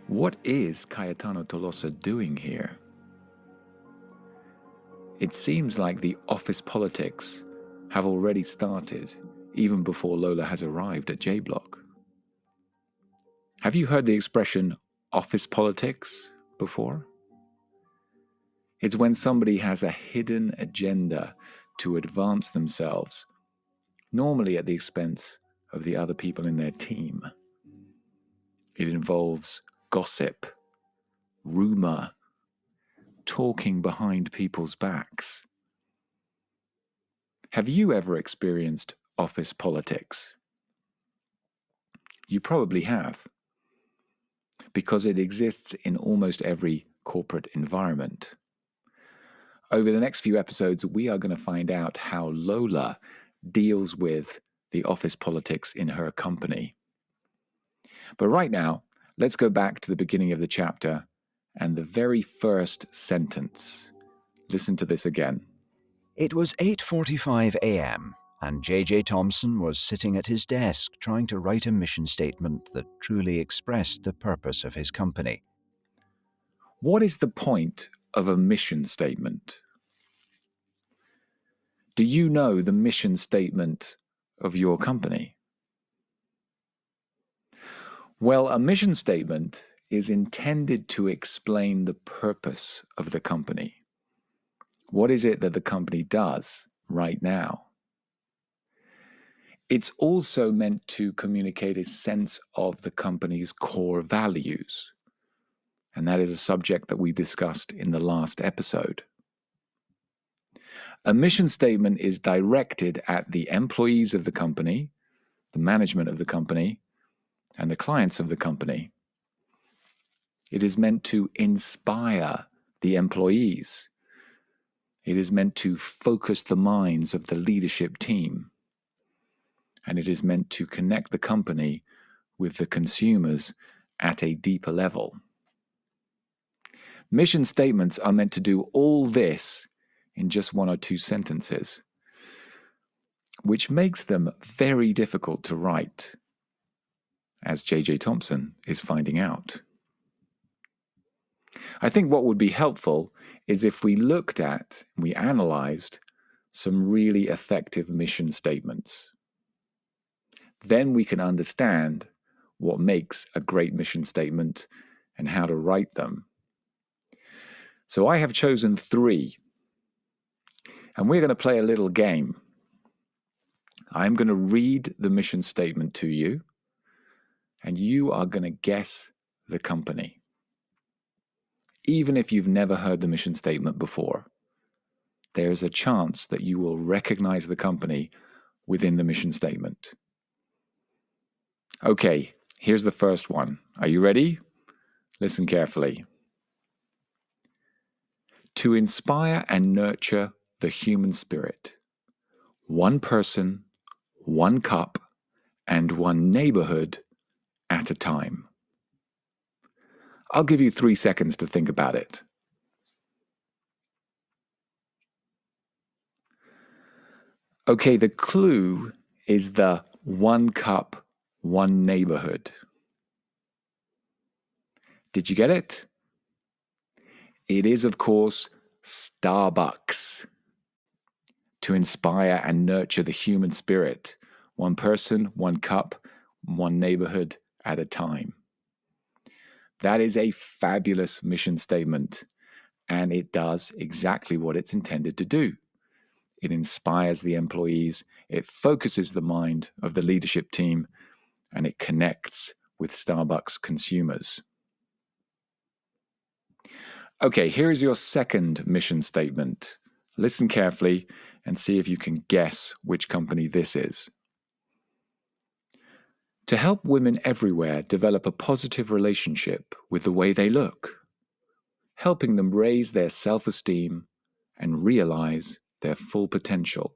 What is Cayetano Tolosa doing here? It seems like the office politics have already started even before Lola has arrived at J Block. Have you heard the expression office politics before? It's when somebody has a hidden agenda to advance themselves, normally at the expense of the other people in their team. It involves gossip, rumor, talking behind people's backs. Have you ever experienced office politics? You probably have, because it exists in almost every corporate environment. Over the next few episodes, we are going to find out how Lola deals with the office politics in her company. But right now, let's go back to the beginning of the chapter and the very first sentence. Listen to this again. It was 8:45 a.m., and J.J. Thompson was sitting at his desk trying to write a mission statement that truly expressed the purpose of his company. What is the point of a mission statement? Do you know the mission statement of your company? Well, a mission statement is intended to explain the purpose of the company. What is it that the company does right now? It's also meant to communicate a sense of the company's core values. And that is a subject that we discussed in the last episode. A mission statement is directed at the employees of the company, the management of the company, and the clients of the company. It is meant to inspire the employees. It is meant to focus the minds of the leadership team. And it is meant to connect the company with the consumers at a deeper level. Mission statements are meant to do all this in just one or two sentences, which makes them very difficult to write, as J.J. Thompson is finding out. I think what would be helpful is if we looked at, we analyzed some really effective mission statements. Then we can understand what makes a great mission statement and how to write them. So I have chosen 3, and we're going to play a little game. I'm going to read the mission statement to you, and you are going to guess the company. Even if you've never heard the mission statement before, there's a chance that you will recognize the company within the mission statement. Okay, here's the first one. Are you ready? Listen carefully. To inspire and nurture the human spirit, one person, one cup, and one neighborhood at a time. I'll give you 3 seconds to think about it. Okay, the clue is the one cup, one neighborhood. Did you get it? It is, of course, Starbucks. To inspire and nurture the human spirit, one person, one cup, one neighborhood at a time. That is a fabulous mission statement, and it does exactly what it's intended to do. It inspires the employees, it focuses the mind of the leadership team, and it connects with Starbucks consumers. Okay, here's your second mission statement. Listen carefully and see if you can guess which company this is. To help women everywhere develop a positive relationship with the way they look, helping them raise their self-esteem and realize their full potential.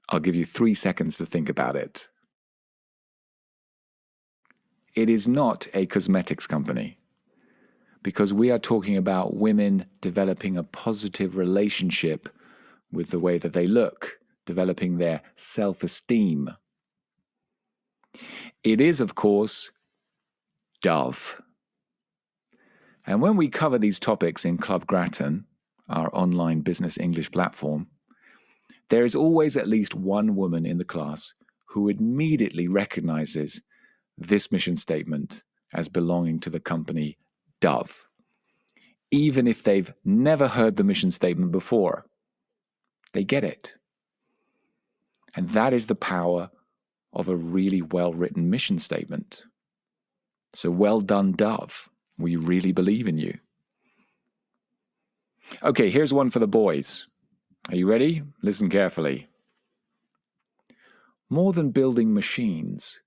I'll give you 3 seconds to think about it. It is not a cosmetics company, because we are talking about women developing a positive relationship with the way that they look, developing their self-esteem. It is, of course, Dove. And when we cover these topics in Club Gratton, our online business English platform, there is always at least one woman in the class who immediately recognizes this mission statement as belonging to the company Dove, even if they've never heard the mission statement before. They get it. And that is the power of a really well-written mission statement. So well done, Dove. We really believe in you. Okay, here's one for the boys. Are you ready? Listen carefully. More than building machines,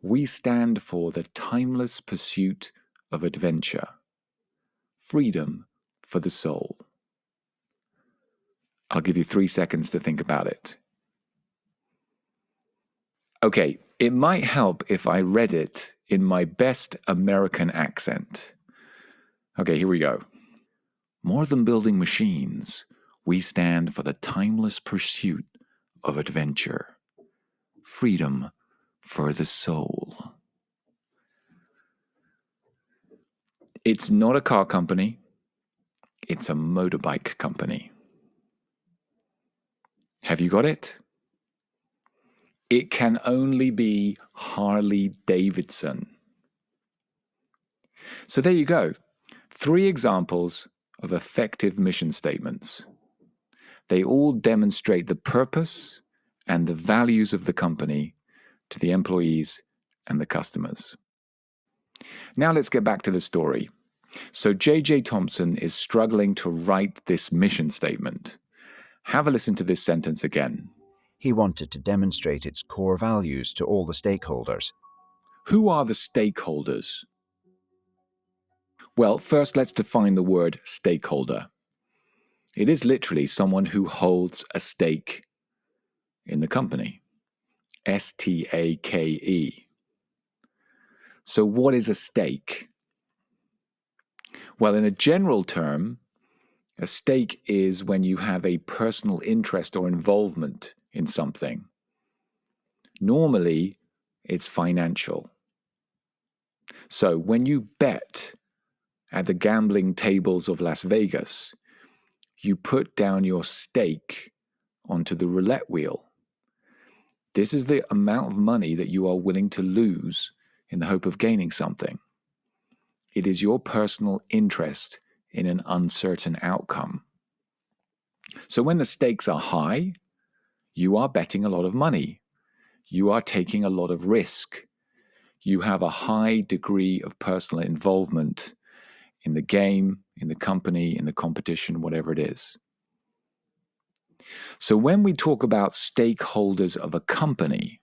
we stand for the timeless pursuit of adventure, freedom for the soul. I'll give you 3 seconds to think about it. Okay, it might help if I read it in my best American accent. Okay, here we go. More than building machines, we stand for the timeless pursuit of adventure, freedom for the soul. It's not a car company, it's a motorbike company. Have you got it? It can only be Harley Davidson. So there you go. 3 examples of effective mission statements. They all demonstrate the purpose and the values of the company to the employees and the customers. Now let's get back to the story. So J.J. Thompson is struggling to write this mission statement. Have a listen to this sentence again. He wanted to demonstrate its core values to all the stakeholders. Who are the stakeholders? Well, first let's define the word stakeholder. It is literally someone who holds a stake in the company. S-T-A-K-E. So what is a stake? Well, in a general term, a stake is when you have a personal interest or involvement in something. Normally, it's financial. So when you bet at the gambling tables of Las Vegas, you put down your stake onto the roulette wheel. This is the amount of money that you are willing to lose in the hope of gaining something. It is your personal interest in an uncertain outcome. So when the stakes are high, you are betting a lot of money. You are taking a lot of risk. You have a high degree of personal involvement in the game, in the company, in the competition, whatever it is. So when we talk about stakeholders of a company,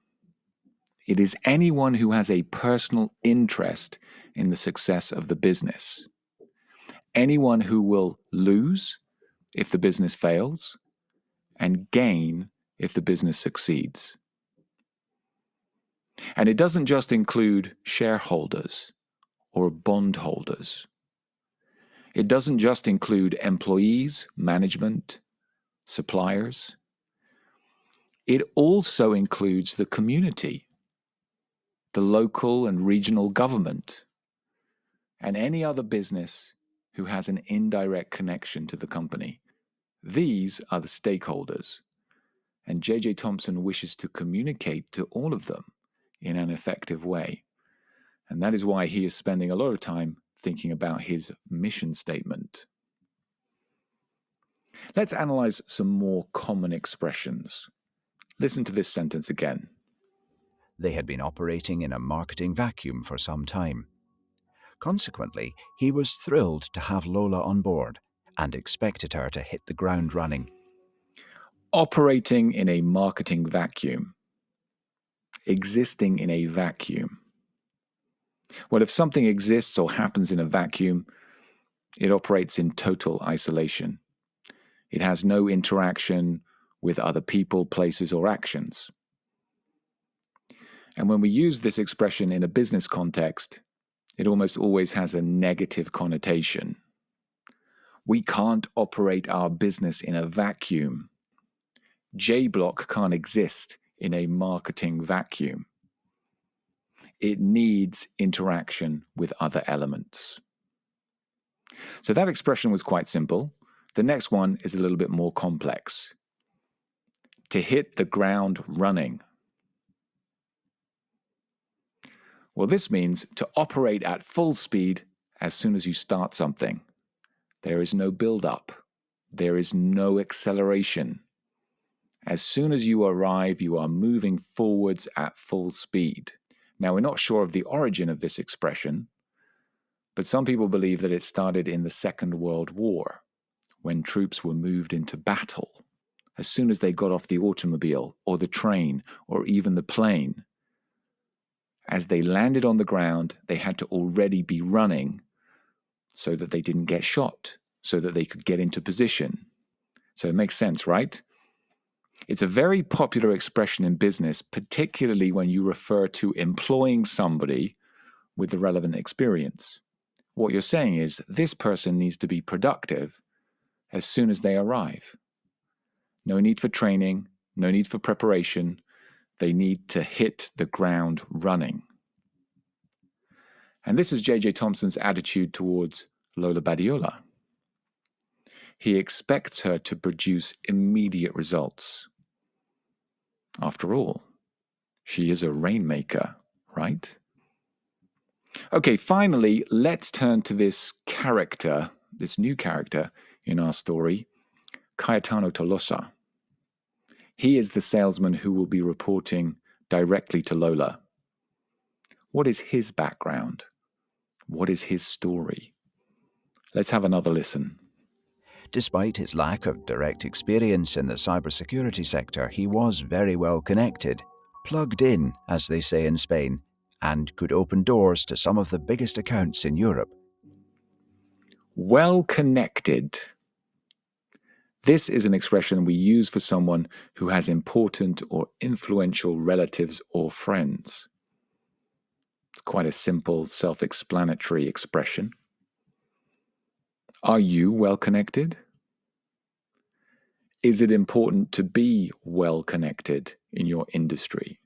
it is anyone who has a personal interest in the success of the business. Anyone who will lose if the business fails and gain if the business succeeds. And it doesn't just include shareholders or bondholders. It doesn't just include employees, management, suppliers. It also includes the community, the local and regional government, and any other business who has an indirect connection to the company. These are the stakeholders, and J.J. Thompson wishes to communicate to all of them in an effective way. And that is why he is spending a lot of time thinking about his mission statement. Let's analyze some more common expressions. Listen to this sentence again. They had been operating in a marketing vacuum for some time. Consequently, he was thrilled to have Lola on board and expected her to hit the ground running. Operating in a marketing vacuum. Existing in a vacuum. Well, if something exists or happens in a vacuum, it operates in total isolation. It has no interaction with other people, places, or actions. And when we use this expression in a business context, it almost always has a negative connotation. We can't operate our business in a vacuum. J-Block can't exist in a marketing vacuum. it needs interaction with other elements. So that expression was quite simple. The next one is a little bit more complex. To hit the ground running. Well, this means to operate at full speed as soon as you start something. There is no build-up. There is no acceleration. As soon as you arrive, you are moving forwards at full speed. Now, we're not sure of the origin of this expression, but some people believe that it started in the Second World War, when troops were moved into battle. As soon as they got off the automobile or the train or even the plane, as they landed on the ground, they had to already be running so that they didn't get shot, so that they could get into position. So it makes sense, right? It's a very popular expression in business, particularly when you refer to employing somebody with the relevant experience. What you're saying is this person needs to be productive as soon as they arrive. No need for training, no need for preparation. They need to hit the ground running. And this is J.J. Thompson's attitude towards Lola Badiola. He expects her to produce immediate results. After all, she is a rainmaker, right? Okay, finally, let's turn to this character, this new character in our story, Cayetano Tolosa. He is the salesman who will be reporting directly to Lola. What is his background? What is his story? Let's have another listen. Despite his lack of direct experience in the cybersecurity sector, he was very well connected, plugged in, as they say in Spain, and could open doors to some of the biggest accounts in Europe. Well connected. This is an expression we use for someone who has important or influential relatives or friends. It's quite a simple, self-explanatory expression. Are you well connected? Is it important to be well connected in your industry?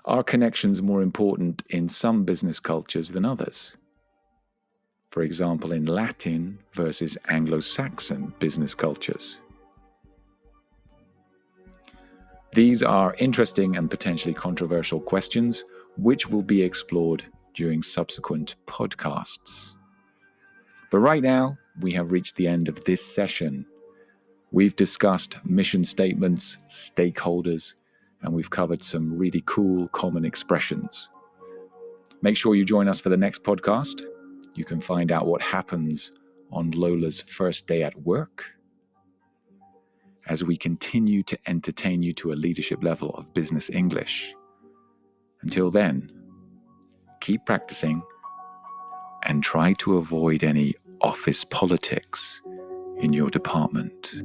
Are connections more important in some business cultures than others? For example, in Latin versus Anglo-Saxon business cultures. These are interesting and potentially controversial questions, which will be explored during subsequent podcasts. But right now, we have reached the end of this session. We've discussed mission statements, stakeholders, and we've covered some really cool common expressions. Make sure you join us for the next podcast. You can find out what happens on Lola's first day at work as we continue to entertain you to a leadership level of business English. Until then, keep practicing and try to avoid any office politics in your department.